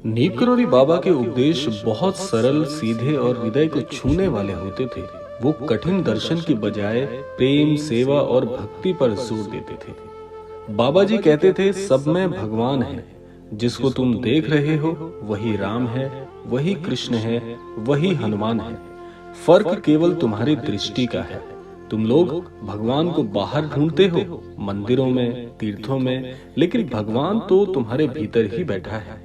नीम करोड़ी बाबा के उपदेश बहुत सरल, सीधे और हृदय को छूने वाले होते थे। वो कठिन दर्शन की बजाय प्रेम, सेवा और भक्ति पर जोर देते थे। बाबा जी कहते थे, सब में भगवान है। जिसको तुम देख रहे हो वही राम है, वही कृष्ण है, वही हनुमान है। फर्क केवल तुम्हारी दृष्टि का है। तुम लोग भगवान को बाहर ढूंढते हो, मंदिरों में, तीर्थों में, लेकिन भगवान तो तुम्हारे भीतर ही बैठा है।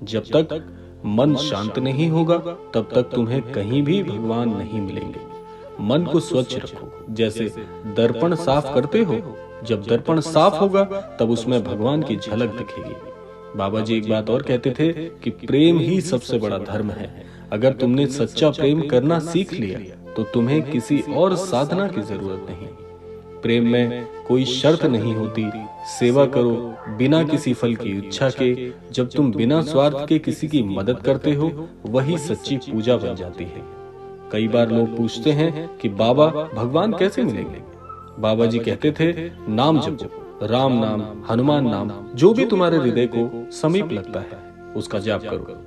जब तक मन शांत नहीं होगा तब तक तुम्हें कहीं भी भगवान नहीं मिलेंगे। मन को स्वच्छ रखो, जैसे दर्पण साफ करते हो। जब दर्पण साफ होगा तब उसमें भगवान की झलक दिखेगी। बाबा जी एक बात और कहते थे कि प्रेम ही सबसे बड़ा धर्म है। अगर तुमने सच्चा प्रेम करना सीख लिया तो तुम्हें किसी और साधना की जरूरत नहीं। प्रेम में कोई शर्त नहीं होती। सेवा करो बिना किसी फल की इच्छा के। जब तुम बिना स्वार्थ के किसी की मदद करते हो वही सच्ची पूजा बन जाती है। कई बार लोग पूछते हैं कि बाबा, भगवान कैसे मिलेंगे? बाबा जी कहते थे, नाम जपो, राम नाम, हनुमान नाम, जो भी तुम्हारे हृदय को समीप लगता है उसका जाप करो।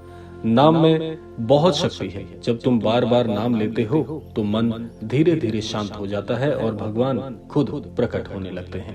नाम में बहुत शक्ति है। जब तुम बार बार नाम लेते हो तो मन धीरे धीरे शांत हो जाता है और भगवान खुद प्रकट होने लगते हैं।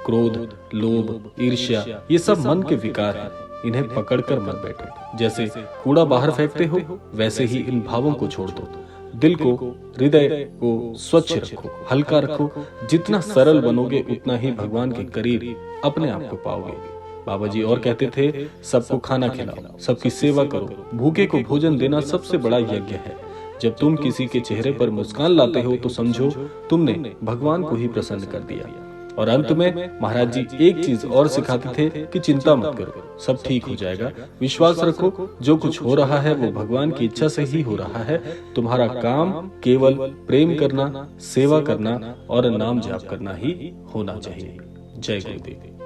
क्रोध, लोभ, ईर्ष्या, ये सब मन के विकार हैं। इन्हें पकड़कर मत बैठो। जैसे कूड़ा बाहर फेंकते हो वैसे ही इन भावों को छोड़ दो। दिल को, हृदय को स्वच्छ रखो, हल्का रखो। जितना सरल बनोगे उतना ही भगवान के करीब अपने आप को पाओगे। बाबा जी और कहते थे, सबको खाना खिलाओ, सबकी सेवा करो। भूखे को भोजन देना सबसे बड़ा यज्ञ है। जब तुम किसी के चेहरे पर मुस्कान लाते हो तो समझो तुमने भगवान को ही प्रसन्न कर दिया। और अंत में महाराज जी एक चीज और सिखाते थे कि चिंता मत करो, सब ठीक हो जाएगा। विश्वास रखो, जो कुछ हो रहा है वो भगवान की इच्छा से ही हो रहा है। तुम्हारा काम केवल प्रेम करना, सेवा करना और नाम जाप करना ही होना चाहिए। जय गुरुदेव।